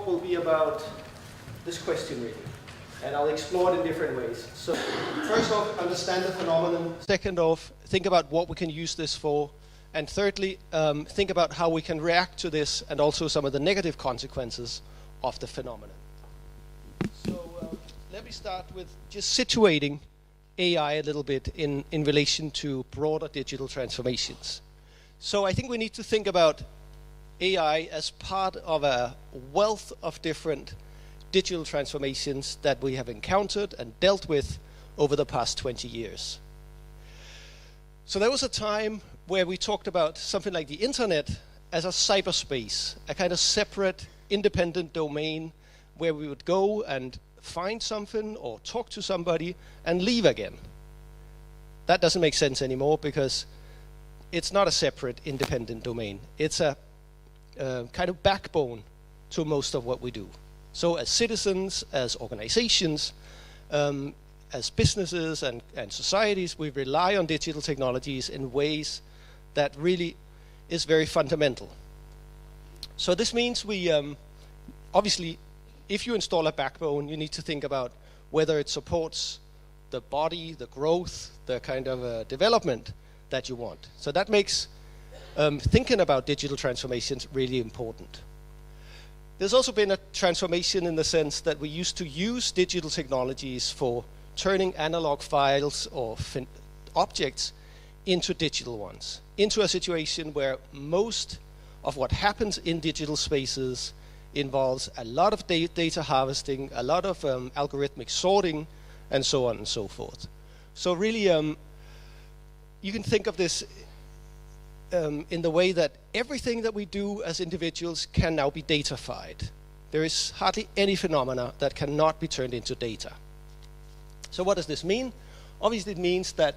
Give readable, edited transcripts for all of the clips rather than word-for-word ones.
will be about this question really. And I'll explore it in different ways. So first off, understand the phenomenon. Second off, think about what we can use this for. And thirdly, think about how we can react to this and also some of the negative consequences of the phenomenon. So let me start with just situating AI a little bit in relation to broader digital transformations. So I think we need to think about AI as part of a wealth of different digital transformations that we have encountered and dealt with over the past 20 years. So there was a time where we talked about something like the internet as a cyberspace, a kind of separate, independent domain where we would go and find something or talk to somebody and leave again. That doesn't make sense anymore because it's not a separate, independent domain. It's a kind of backbone to most of what we do. So as citizens, as organizations, as businesses and societies, we rely on digital technologies in ways that really is very fundamental. So this means we, obviously, if you install a backbone, you need to think about whether it supports the body, the growth, the kind of development that you want. So that makes thinking about digital transformations really important. There's also been a transformation in the sense that we used to use digital technologies for turning analog files or objects into digital ones, into a situation where most of what happens in digital spaces involves a lot of data harvesting, a lot of algorithmic sorting, and so on and so forth. So really, you can think of this in the way that everything that we do as individuals can now be datafied. There is hardly any phenomena that cannot be turned into data. So what does this mean? Obviously it means that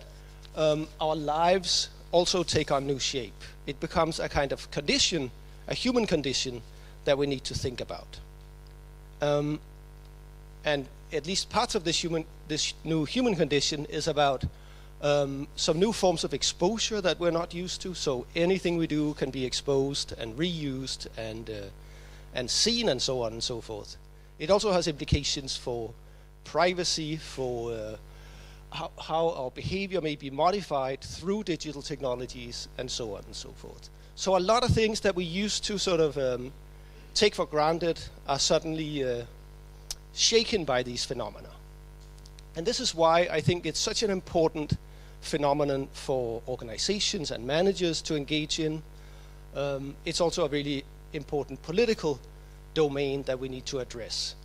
our lives also take on new shape. It becomes a kind of condition, a human condition, that we need to think about. And at least parts of this new human condition is about some new forms of exposure that we're not used to. So anything we do can be exposed and reused and seen and so on and so forth. It also has implications for privacy, for how our behavior may be modified through digital technologies and so on and so forth. So a lot of things that we used to sort of take for granted are suddenly shaken by these phenomena. And this is why I think it's such an important phenomenon for organizations and managers to engage in. It's also a really important political domain that we need to address.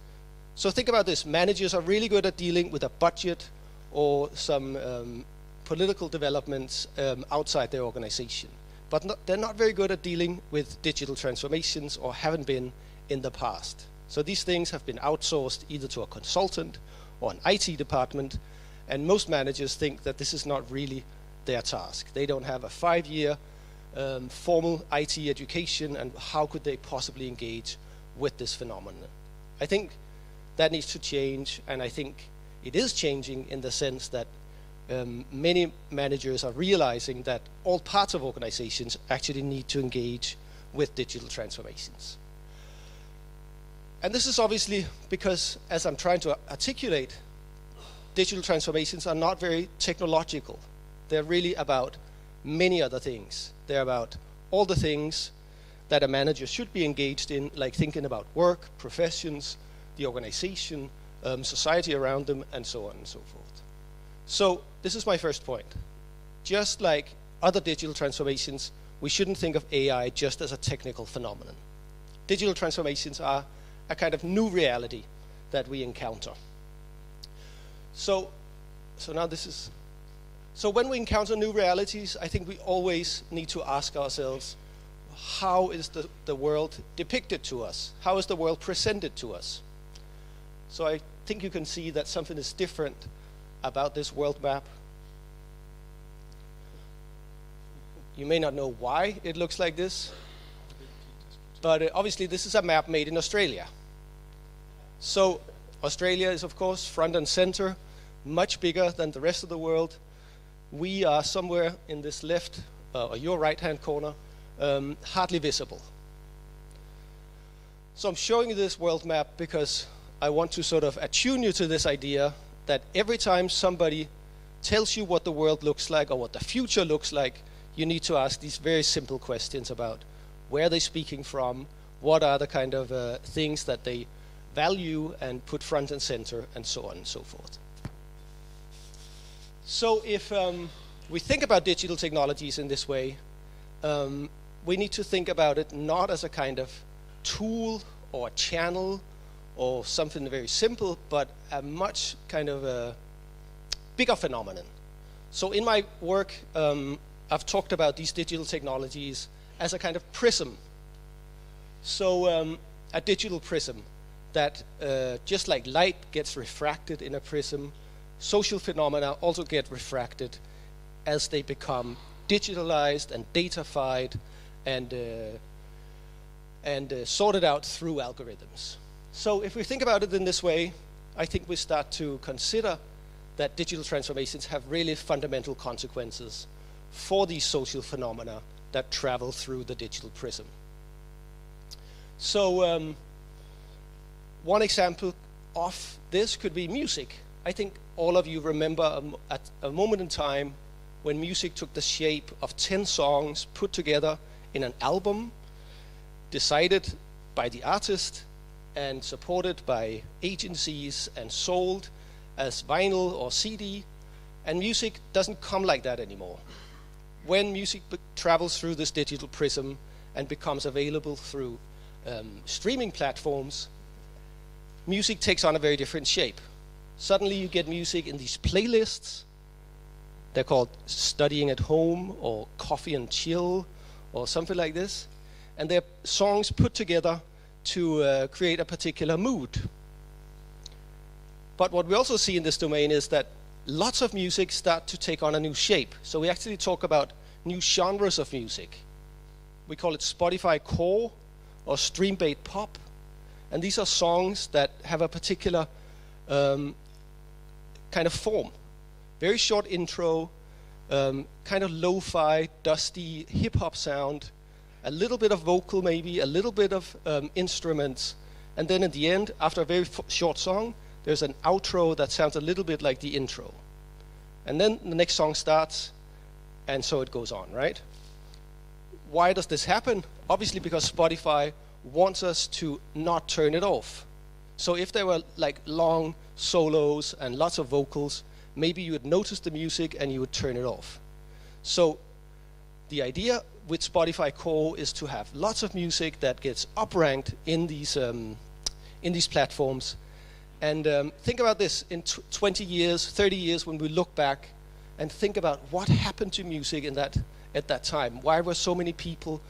So think about this. Managers are really good at dealing with a budget or some political developments outside their organization. But they're not very good at dealing with digital transformations or haven't been in the past. So these things have been outsourced either to a consultant or an IT department, and most managers think that this is not really their task. They don't have a 5-year formal IT education, and how could they possibly engage with this phenomenon? I think that needs to change, and I think it is changing in the sense that many managers are realizing that all parts of organizations actually need to engage with digital transformations. And this is obviously because, as I'm trying to articulate, digital transformations are not very technological. They're really about many other things. They're about all the things that a manager should be engaged in, like thinking about work, professions, the organization, society around them, and so on and so forth. So this is my first point. Just like other digital transformations, we shouldn't think of AI just as a technical phenomenon. Digital transformations are a kind of new reality that we encounter. So now this is, so when we encounter new realities, I think we always need to ask ourselves, how is the world depicted to us? How is the world presented to us? So I think you can see that something is different about this world map. You may not know why it looks like this, but obviously this is a map made in Australia. So Australia is, of course, front and center, much bigger than the rest of the world. We are somewhere in this left or your right-hand corner, hardly visible. So I'm showing you this world map because I want to sort of attune you to this idea that every time somebody tells you what the world looks like or what the future looks like, you need to ask these very simple questions about where they're speaking from, what are the kind of things that they value and put front and center, and so on and so forth. So if we think about digital technologies in this way, we need to think about it not as a kind of tool or a channel or something very simple, but a much kind of a bigger phenomenon. So in my work, I've talked about these digital technologies as a kind of prism. So a digital prism that just like light gets refracted in a prism, social phenomena also get refracted as they become digitalized and datafied and sorted out through algorithms. So if we think about it in this way, I think we start to consider that digital transformations have really fundamental consequences for these social phenomena that travel through the digital prism. So one example of this could be music. I think all of you remember at a moment in time when music took the shape of 10 songs put together in an album, decided by the artist and supported by agencies and sold as vinyl or CD, and music doesn't come like that anymore. When music travels through this digital prism and becomes available through streaming platforms, music takes on a very different shape. Suddenly you get music in these playlists. They're called Studying at Home or Coffee and Chill or something like this. And they're songs put together to create a particular mood. But what we also see in this domain is that lots of music start to take on a new shape. So we actually talk about new genres of music. We call it Spotify core or stream-based pop. And these are songs that have a particular kind of form. Very short intro, kind of lo-fi, dusty hip-hop sound, a little bit of vocal maybe, a little bit of instruments, and then at the end, after a very short song, there's an outro that sounds a little bit like the intro. And then the next song starts, and so it goes on, right? Why does this happen? Obviously because Spotify wants us to not turn it off. So if there were like long solos and lots of vocals, maybe you would notice the music and you would turn it off. So the idea with Spotify Core is to have lots of music that gets up-ranked in these platforms. And think about this, in 20 years, 30 years, when we look back and think about what happened to music at that time. Why were so many people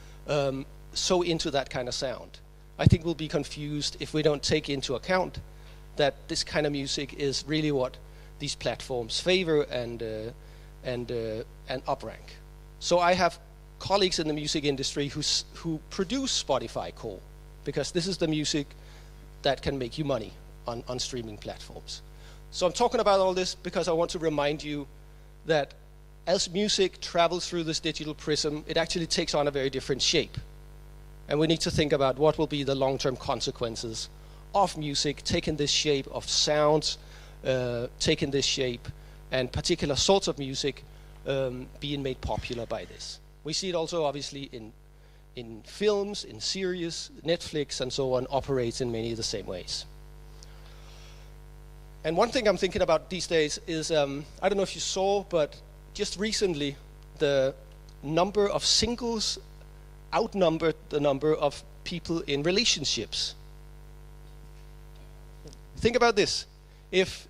so into that kind of sound? I think we'll be confused if we don't take into account that this kind of music is really what these platforms favor and uprank. So I have colleagues in the music industry who produce Spotify Core, because this is the music that can make you money on streaming platforms. So I'm talking about all this because I want to remind you that as music travels through this digital prism, it actually takes on a very different shape. And we need to think about what will be the long-term consequences of music taking this shape of sounds, taking this shape, and particular sorts of music being made popular by this. We see it also obviously in films, in series, Netflix and so on operates in many of the same ways. And one thing I'm thinking about these days is, I don't know if you saw, but just recently the number of singles outnumbered the number of people in relationships. Think about this. If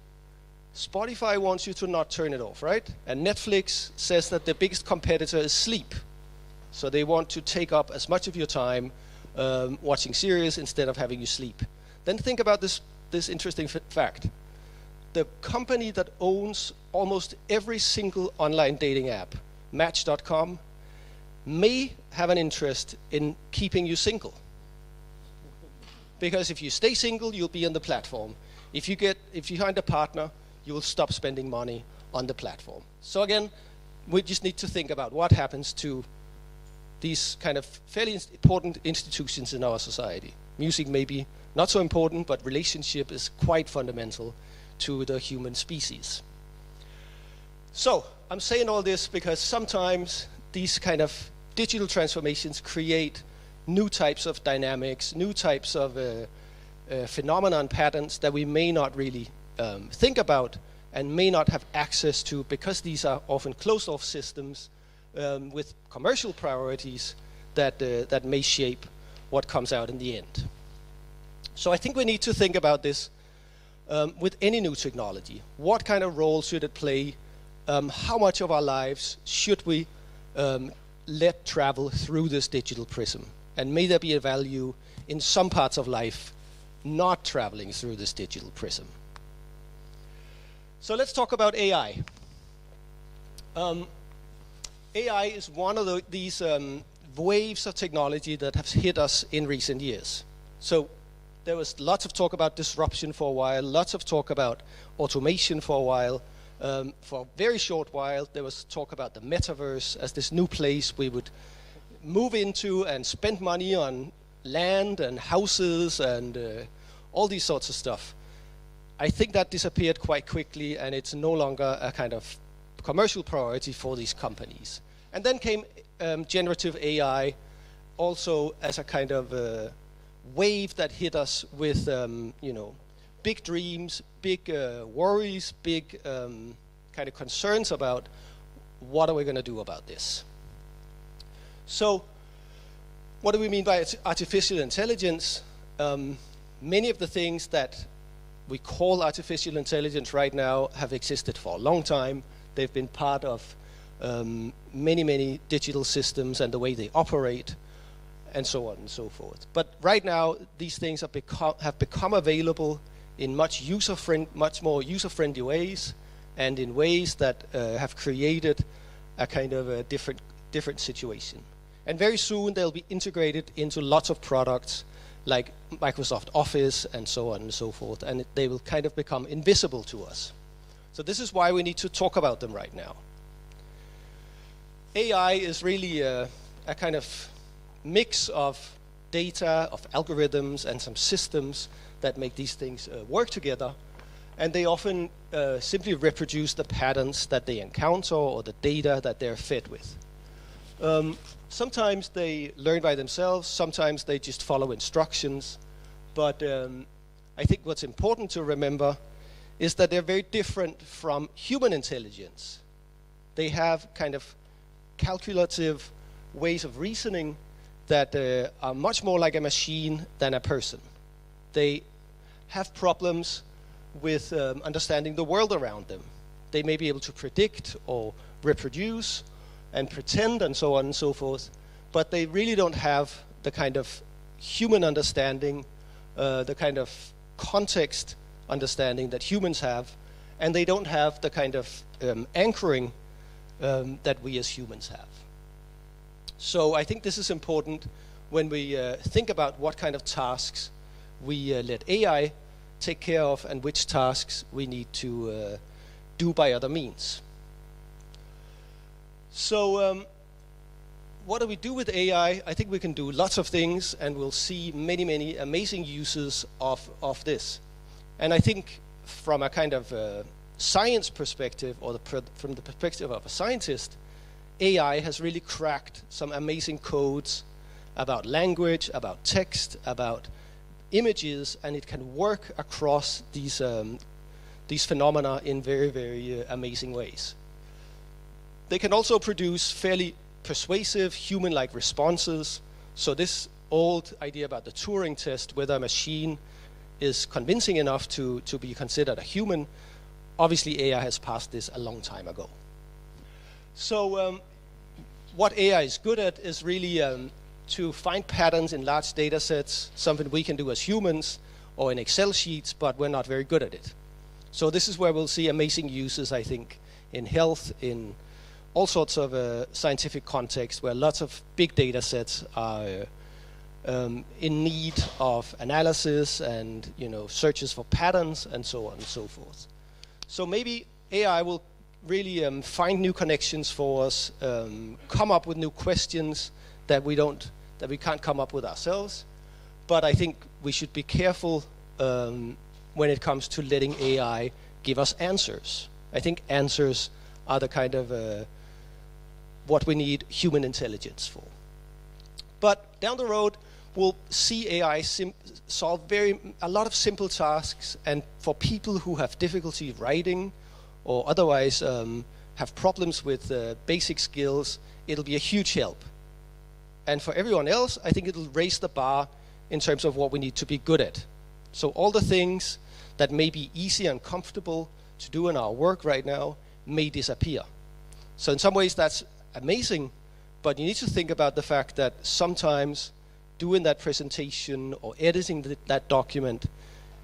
Spotify wants you to not turn it off, right? And Netflix says that the biggest competitor is sleep. So they want to take up as much of your time watching series instead of having you sleep. Then think about this interesting fact. The company that owns almost every single online dating app, Match.com, may have an interest in keeping you single. Because if you stay single, you'll be on the platform. If you find a partner, you will stop spending money on the platform. So again, we just need to think about what happens to these kind of fairly important institutions in our society. Music may be not so important, but relationship is quite fundamental to the human species. So, I'm saying all this because sometimes these kind of digital transformations create new types of dynamics, new types of phenomenon patterns that we may not really think about and may not have access to, because these are often closed-off systems with commercial priorities that may shape what comes out in the end. So I think we need to think about this with any new technology. What kind of role should it play? How much of our lives should we let travel through this digital prism? And may there be a value in some parts of life not traveling through this digital prism? So let's talk about AI. AI is one of these waves of technology that have hit us in recent years. So there was lots of talk about disruption for a while, lots of talk about automation for a while. For a very short while, there was talk about the metaverse as this new place we would move into and spend money on land and houses and all these sorts of stuff. I think that disappeared quite quickly, and it's no longer a kind of commercial priority for these companies. And then came generative AI, also as a kind of wave that hit us with, big dreams, big worries, big kind of concerns about what are we going to do about this. So, what do we mean by artificial intelligence? Many of the things that we call artificial intelligence right now have existed for a long time. They've been part of many, many digital systems and the way they operate, and so on and so forth. But right now, these things have become available in much more user-friendly ways, and in ways that have created a kind of a different situation. And very soon they'll be integrated into lots of products like Microsoft Office and so on and so forth, and they will kind of become invisible to us. So this is why we need to talk about them right now. AI is really a kind of mix of data, of algorithms, and some systems that make these things work together. And they often simply reproduce the patterns that they encounter or the data that they're fed with. Sometimes they learn by themselves, sometimes they just follow instructions. But I think what's important to remember is that they're very different from human intelligence. They have kind of calculative ways of reasoning that are much more like a machine than a person. They have problems with understanding the world around them. They may be able to predict or reproduce and pretend and so on and so forth, but they really don't have the kind of human understanding, the kind of context understanding that humans have, and they don't have the kind of anchoring that we as humans have. So I think this is important when we think about what kind of tasks we let AI take care of and which tasks we need to do by other means. So what do we do with AI? I think we can do lots of things, and we'll see many, many amazing uses of this. And I think from a kind of science perspective, or from the perspective of a scientist, AI has really cracked some amazing codes about language, about text, about images, and it can work across these phenomena in very, very amazing ways. They can also produce fairly persuasive, human-like responses. So this old idea about the Turing test, whether a machine is convincing enough to be considered a human, obviously AI has passed this a long time ago. So what AI is good at is really to find patterns in large data sets, something we can do as humans or in Excel sheets, but we're not very good at it. So this is where we'll see amazing uses, I think, in health, in all sorts of scientific contexts where lots of big data sets are in need of analysis and searches for patterns and so on and so forth. So maybe AI will really find new connections for us, come up with new questions that we can't come up with ourselves. but I think we should be careful when it comes to letting AI give us answers. I think answers are the kind of what we need human intelligence for. But down the road, we'll see AI solve a lot of simple tasks, and for people who have difficulty writing or otherwise have problems with basic skills, it'll be a huge help. And for everyone else, I think it'll raise the bar in terms of what we need to be good at. So all the things that may be easy and comfortable to do in our work right now may disappear. So in some ways that's amazing, but you need to think about the fact that sometimes doing that presentation or editing that document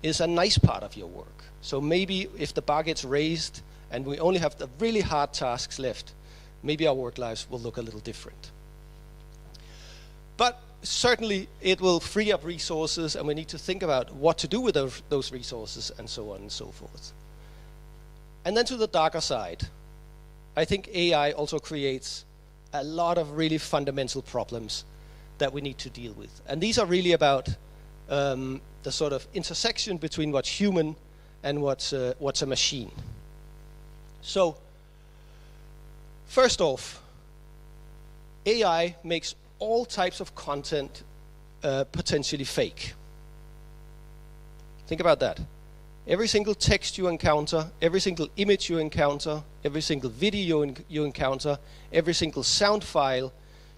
is a nice part of your work. So maybe if the bar gets raised and we only have the really hard tasks left, maybe our work lives will look a little different. But certainly it will free up resources, and we need to think about what to do with those resources and so on and so forth. And then to the darker side, I think AI also creates a lot of really fundamental problems that we need to deal with. And these are really about the sort of intersection between what's human and what's a machine. So, first off, AI makes all types of content potentially fake. Think about that. Every single text you encounter, every single image you encounter, every single video you encounter, every single sound file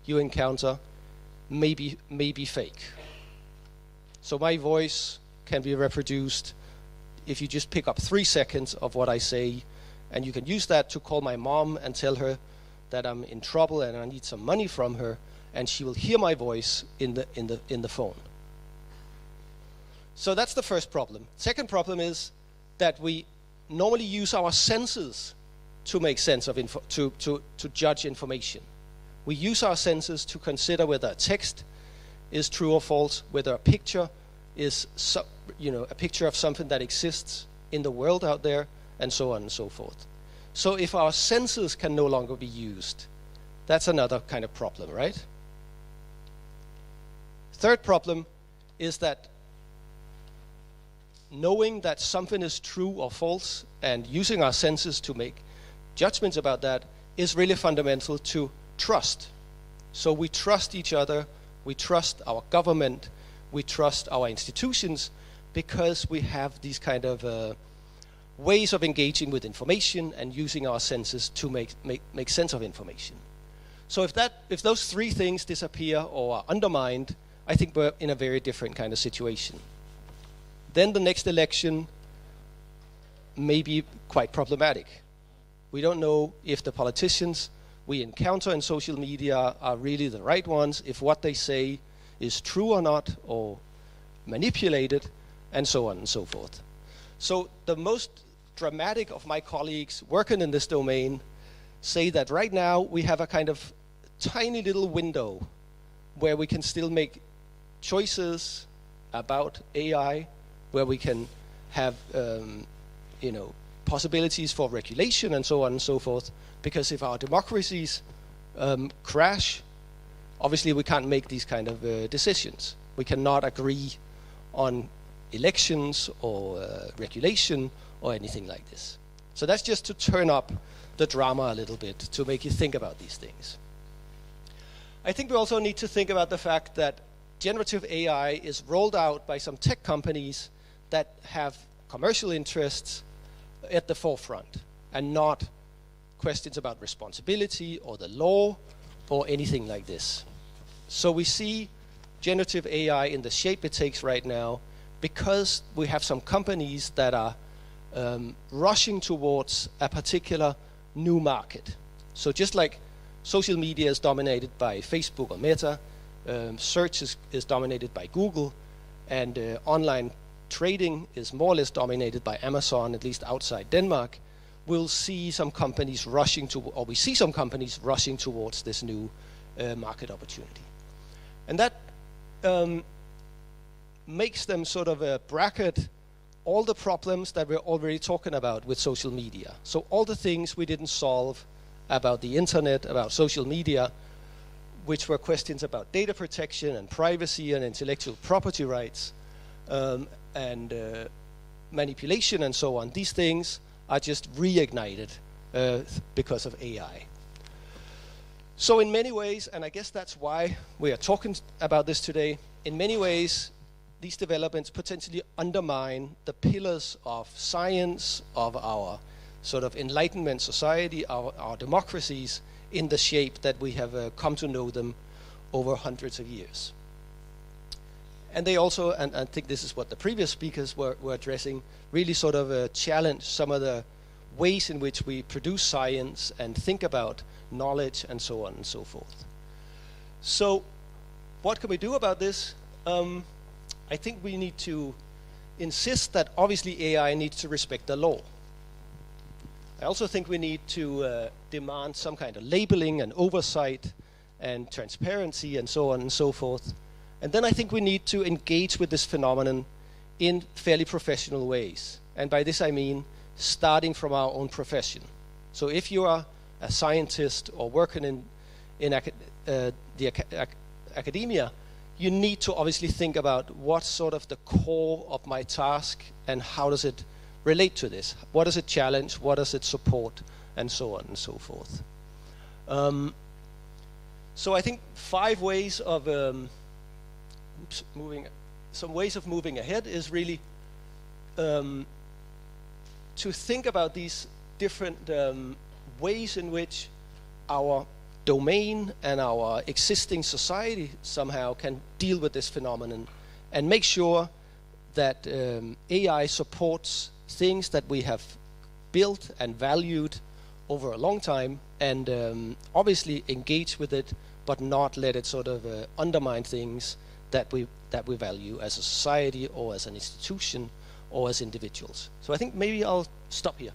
you encounter may be fake. So my voice can be reproduced if you just pick up 3 seconds of what I say, and you can use that to call my mom and tell her that I'm in trouble and I need some money from her, and she will hear my voice in the phone. So that's the first problem. Second problem is that we normally use our senses to make sense of to judge information. We use our senses to consider whether a text is true or false, whether a picture is a picture of something that exists in the world out there, and so on and so forth. So if our senses can no longer be used, that's another kind of problem, right? Third problem is that knowing that something is true or false and using our senses to make judgments about that is really fundamental to trust. So we trust each other, we trust our government, we trust our institutions, because we have these kind of ways of engaging with information and using our senses to make sense of information. So if those three things disappear or are undermined, I think we're in a very different kind of situation. Then the next election may be quite problematic. We don't know if the politicians we encounter in social media are really the right ones, if what they say is true or not, or manipulated, and so on and so forth. So the most dramatic of my colleagues working in this domain say that right now we have a kind of tiny little window where we can still make choices about AI, where we can have possibilities for regulation and so on and so forth. Because if our democracies crash, obviously we can't make these kind of decisions. We cannot agree on elections or regulation or anything like this. So that's just to turn up the drama a little bit, to make you think about these things. I think we also need to think about the fact that generative AI is rolled out by some tech companies that have commercial interests at the forefront, and not questions about responsibility or the law or anything like this. So we see generative AI in the shape it takes right now because we have some companies that are rushing towards a particular new market. So just like social media is dominated by Facebook or Meta, search is dominated by Google, and online trading is more or less dominated by Amazon, at least outside Denmark. We'll see some companies rushing to, or we see some companies rushing towards this new market opportunity. And that makes them sort of bracket all the problems that we're already talking about with social media. So all the things we didn't solve about the internet, about social media, which were questions about data protection and privacy and intellectual property rights and manipulation and so on. These things are just reignited because of AI. So in many ways, and I guess that's why we are talking about this today, in many ways these developments potentially undermine the pillars of science, of our sort of Enlightenment society, our democracies, in the shape that we have come to know them over hundreds of years. And they also, and I think this is what the previous speakers were addressing, really sort of challenge some of the ways in which we produce science and think about knowledge and so on and so forth. So what can we do about this? I think we need to insist that obviously AI needs to respect the law. I also think we need to demand some kind of labeling and oversight and transparency and so on and so forth. And then I think we need to engage with this phenomenon in fairly professional ways. And by this I mean starting from our own profession. So if you are a scientist or working in academia, you need to obviously think about what's sort of the core of my task and how does it relate to this? What does it challenge? What does it support? And so on and so forth. So I think 5 ways of moving ahead is really to think about these different ways in which our domain and our existing society somehow can deal with this phenomenon and make sure that AI supports things that we have built and valued over a long time and obviously engage with it, but not let it sort of undermine things that we value as a society or as an institution or as individuals. So I think maybe I'll stop here.